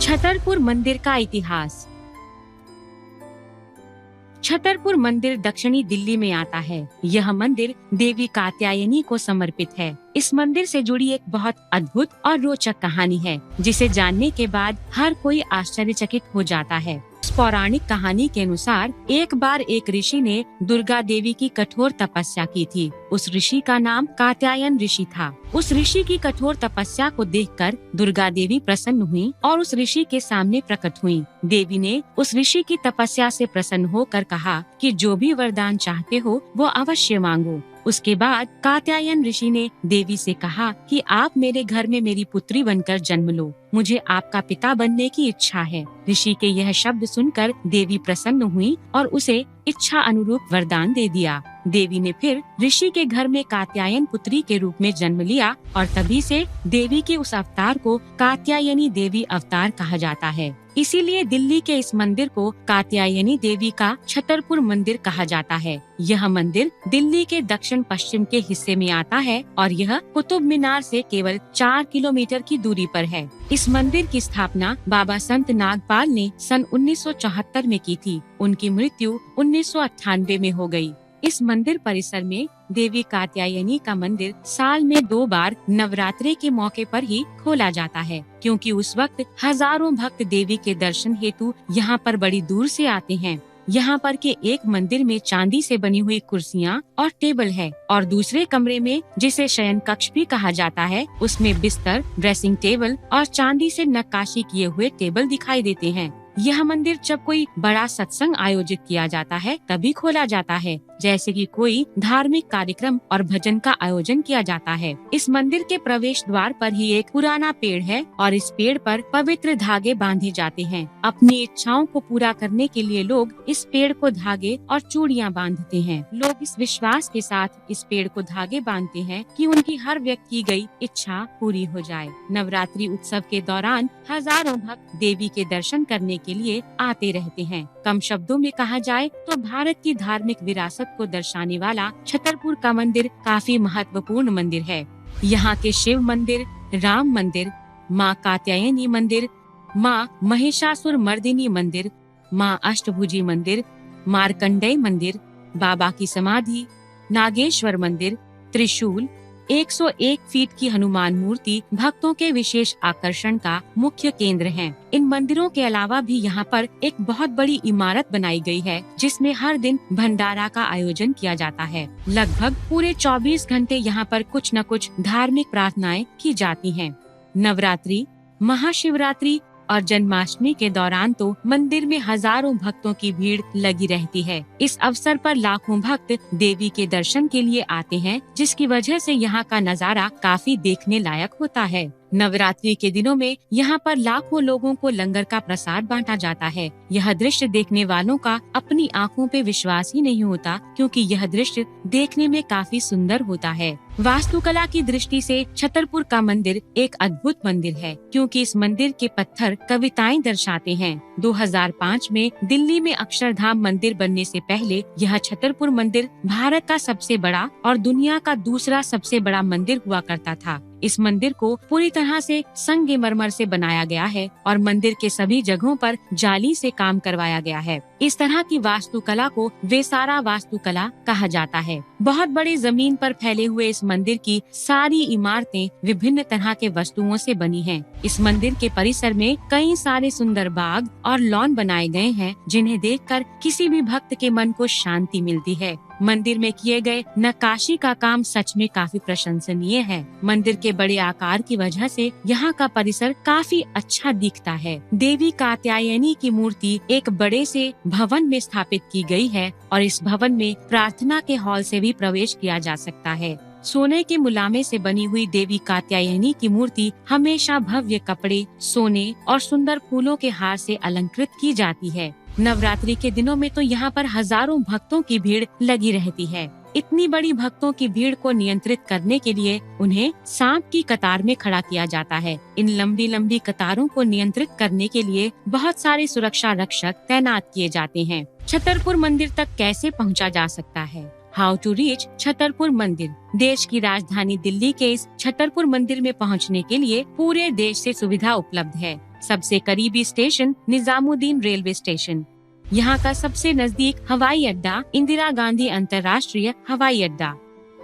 छतरपुर मंदिर का इतिहास। छतरपुर मंदिर दक्षिणी दिल्ली में आता है। यह मंदिर देवी कात्यायनी को समर्पित है। इस मंदिर से जुड़ी एक बहुत अद्भुत और रोचक कहानी है, जिसे जानने के बाद हर कोई आश्चर्यचकित हो जाता है। इस पौराणिक कहानी के अनुसार एक बार एक ऋषि ने दुर्गा देवी की कठोर तपस्या की थी। उस ऋषि का नाम कात्यायन ऋषि था। उस ऋषि की कठोर तपस्या को देखकर दुर्गा देवी प्रसन्न हुई और उस ऋषि के सामने प्रकट हुई। देवी ने उस ऋषि की तपस्या से प्रसन्न होकर कहा कि जो भी वरदान चाहते हो वो अवश्य मांगो। उसके बाद कात्यायन ऋषि ने देवी से कहा कि आप मेरे घर में मेरी पुत्री बनकर जन्म लो, मुझे आपका पिता बनने की इच्छा है। ऋषि के यह शब्द सुनकर देवी प्रसन्न हुई और उसे इच्छा अनुरूप वरदान दे दिया। देवी ने फिर ऋषि के घर में कात्यायन पुत्री के रूप में जन्म लिया और तभी से देवी के उस अवतार को कात्यायनी देवी अवतार कहा जाता है। इसीलिए दिल्ली के इस मंदिर को कात्यायनी देवी का छतरपुर मंदिर कहा जाता है। यह मंदिर दिल्ली के दक्षिण पश्चिम के हिस्से में आता है और यह कुतुब मीनार से केवल 4 किलोमीटर की दूरी पर है। इस मंदिर की स्थापना बाबा संत नागपाल ने सन 1974 में की थी। उनकी मृत्यु 1998 में हो गई। इस मंदिर परिसर में देवी कात्यायनी का मंदिर साल में 2 बार नवरात्रि के मौके पर ही खोला जाता है, क्योंकि उस वक्त हजारों भक्त देवी के दर्शन हेतु यहाँ पर बड़ी दूर से आते हैं। यहाँ पर के एक मंदिर में चांदी से बनी हुई कुर्सियाँ और टेबल है और दूसरे कमरे में, जिसे शयन कक्ष भी कहा जाता है, उसमें बिस्तर, ड्रेसिंग टेबल और चांदी से नक्काशी किए हुए टेबल दिखाई देते हैं। यह मंदिर जब कोई बड़ा सत्संग आयोजित किया जाता है तभी खोला जाता है, जैसे कि कोई धार्मिक कार्यक्रम और भजन का आयोजन किया जाता है। इस मंदिर के प्रवेश द्वार पर ही एक पुराना पेड़ है और इस पेड़ पर पवित्र धागे बांधे जाते हैं। अपनी इच्छाओं को पूरा करने के लिए लोग इस पेड़ को धागे और चूड़ियाँ बांधते हैं। लोग इस विश्वास के साथ इस पेड़ को धागे बांधते हैं कि उनकी हर व्यक्त की गई इच्छा पूरी हो जाए। नवरात्रि उत्सव के दौरान हजारों भक्त देवी के दर्शन करने के लिए आते रहते हैं। कम शब्दों में कहा जाए तो भारत की धार्मिक विरासत को दर्शाने वाला छतरपुर का मंदिर काफी महत्वपूर्ण मंदिर है। यहाँ के शिव मंदिर, राम मंदिर, माँ कात्यायनी मंदिर, माँ महिषासुर मर्दिनी मंदिर, माँ अष्टभुजी मंदिर, मार्कंडेय मंदिर, बाबा की समाधि, नागेश्वर मंदिर, त्रिशूल, 101 फीट की हनुमान मूर्ति भक्तों के विशेष आकर्षण का मुख्य केंद्र हैं। इन मंदिरों के अलावा भी यहाँ पर एक बहुत बड़ी इमारत बनाई गई है, जिसमें हर दिन भंडारा का आयोजन किया जाता है। लगभग पूरे 24 घंटे यहाँ पर कुछ न कुछ धार्मिक प्रार्थनाएं की जाती हैं। नवरात्रि, महाशिवरात्रि और जन्माष्टमी के दौरान तो मंदिर में हजारों भक्तों की भीड़ लगी रहती है। इस अवसर पर लाखों भक्त देवी के दर्शन के लिए आते हैं, जिसकी वजह से यहाँ का नजारा काफी देखने लायक होता है। नवरात्रि के दिनों में यहाँ पर लाखों लोगों को लंगर का प्रसाद बांटा जाता है। यह दृश्य देखने वालों का अपनी आँखों पे विश्वास ही नहीं होता, क्योंकि यह दृश्य देखने में काफी सुंदर होता है। वास्तुकला की दृष्टि से छतरपुर का मंदिर एक अद्भुत मंदिर है, क्योंकि इस मंदिर के पत्थर कविताएं दर्शाते हैं। 2005 में दिल्ली में अक्षरधाम मंदिर बनने से पहले यह छतरपुर मंदिर भारत का सबसे बड़ा और दुनिया का दूसरा सबसे बड़ा मंदिर हुआ करता था। इस मंदिर को पूरी तरह से संगमरमर से बनाया गया है और मंदिर के सभी जगहों पर जाली से काम करवाया गया है। इस तरह की वास्तुकला को वेसारा वास्तुकला कहा जाता है। बहुत बड़ी जमीन पर फैले हुए इस मंदिर की सारी इमारतें विभिन्न तरह के वस्तुओं से बनी हैं। इस मंदिर के परिसर में कई सारे सुंदर बाग और लॉन बनाए गए हैं, जिन्हें देखकर किसी भी भक्त के मन को शांति मिलती है। मंदिर में किए गए नक्काशी का काम सच में काफी प्रशंसनीय है। मंदिर के बड़े आकार की वजह से यहाँ का परिसर काफी अच्छा दिखता है। देवी कात्यायनी की मूर्ति एक बड़े से भवन में स्थापित की गई है और इस भवन में प्रार्थना के हॉल से भी प्रवेश किया जा सकता है। सोने के मुलामे से बनी हुई देवी कात्यायनी की मूर्ति हमेशा भव्य कपड़े, सोने और सुंदर फूलों के हार से अलंकृत की जाती है। नवरात्रि के दिनों में तो यहाँ पर हजारों भक्तों की भीड़ लगी रहती है। इतनी बड़ी भक्तों की भीड़ को नियंत्रित करने के लिए उन्हें सांप की कतार में खड़ा किया जाता है। इन लंबी लंबी कतारों को नियंत्रित करने के लिए बहुत सारे सुरक्षा रक्षक तैनात किए जाते हैं। छतरपुर मंदिर तक कैसे पहुँचा जा सकता है? हाउ टू रीच छतरपुर मंदिर। देश की राजधानी दिल्ली के इस छतरपुर मंदिर में पहुंचने के लिए पूरे देश से सुविधा उपलब्ध है। सबसे करीबी स्टेशन निजामुद्दीन रेलवे स्टेशन। यहाँ का सबसे नजदीक हवाई अड्डा इंदिरा गांधी अंतर्राष्ट्रीय हवाई अड्डा।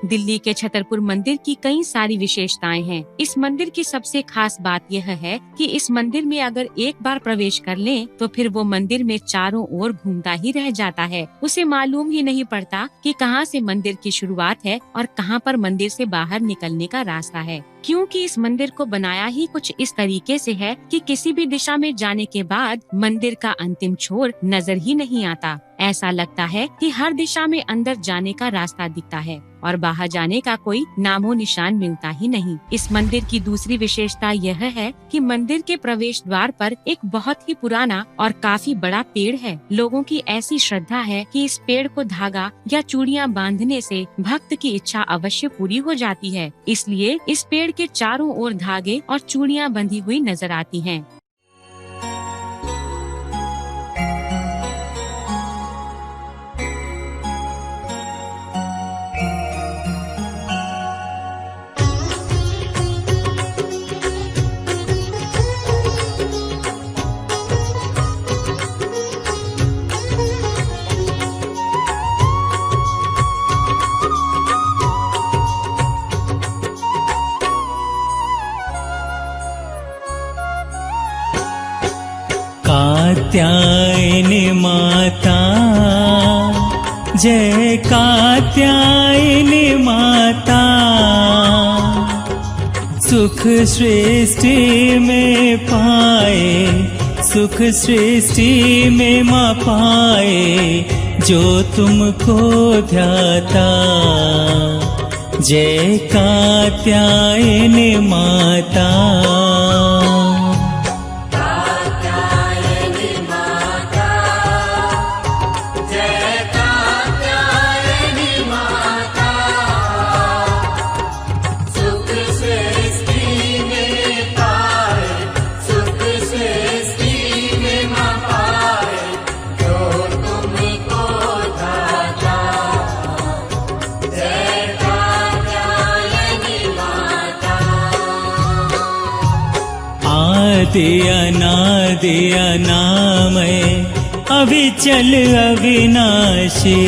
दिल्ली के छतरपुर मंदिर की कई सारी विशेषताएं हैं। इस मंदिर की सबसे खास बात यह है कि इस मंदिर में अगर एक बार प्रवेश कर लें तो फिर वो मंदिर में चारों ओर घूमता ही रह जाता है। उसे मालूम ही नहीं पड़ता कि कहाँ से मंदिर की शुरुआत है और कहाँ पर मंदिर से बाहर निकलने का रास्ता है, क्योंकि इस मंदिर को बनाया ही कुछ इस तरीके से है कि किसी भी दिशा में जाने के बाद मंदिर का अंतिम छोर नजर ही नहीं आता। ऐसा लगता है कि हर दिशा में अंदर जाने का रास्ता दिखता है और बाहर जाने का कोई नामो निशान मिलता ही नहीं। इस मंदिर की दूसरी विशेषता यह है कि मंदिर के प्रवेश द्वार पर एक बहुत ही पुराना और काफी बड़ा पेड़ है। लोगों की ऐसी श्रद्धा है कि इस पेड़ को धागा या चूड़ियां बांधने से भक्त की इच्छा अवश्य पूरी हो जाती है। इसलिए इस पेड़ के चारों ओर धागे और चूड़ियां बंधी हुई नजर आती हैं। कात्यायनी माता, जय कात्यायनी माता, सुख सृष्टि में पाए, सुख सृष्टि में माँ पाए जो तुमको ध्याता। जय कात्यायनी माता। आदि अनादि अनामय अविचल अविनाशी,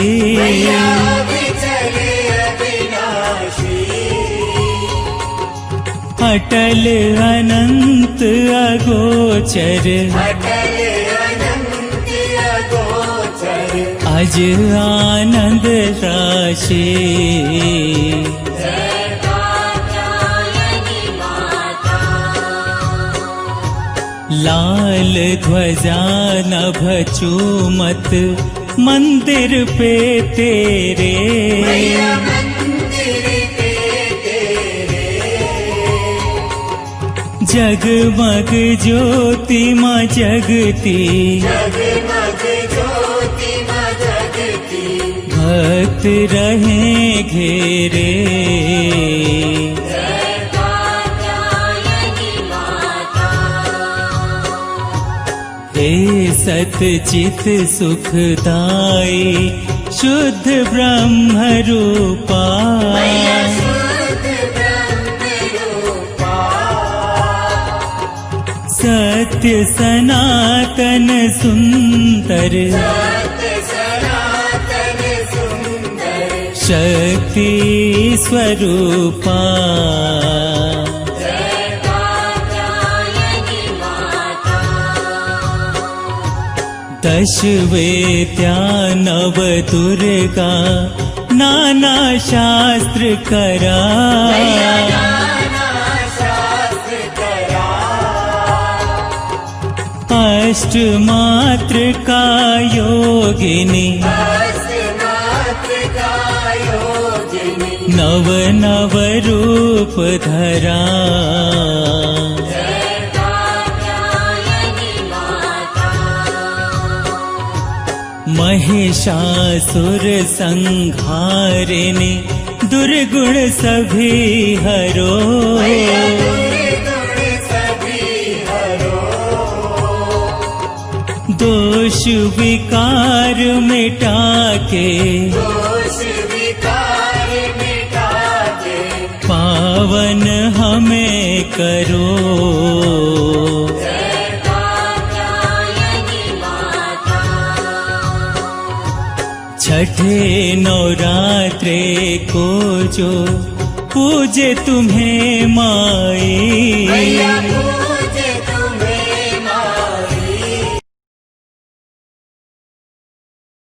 अटल अनंत अगोचर, अज आनंद राशि। लाल ध्वजा नभ चूमत मंदिर पे तेरे, जगमग ज्योति माँ जगती, भक्त रहे घेरे। हे सतचित सुखदाई शुद्ध ब्रह्म रूपा, सत्य सनातन सुंदर, शक्ति स्वरूपा। दश वेद्या नव दुर्गा नाना शास्त्र करा, अष्ट मात्र का योगिनी, नव नव रूप धरा। महिषासुर संहारिणी दुर्गुण सभी हरो, दोष विकार मिटा के, पावन हमें करो। छठे नवरात्रे को जो पूजे तुम्हें माई,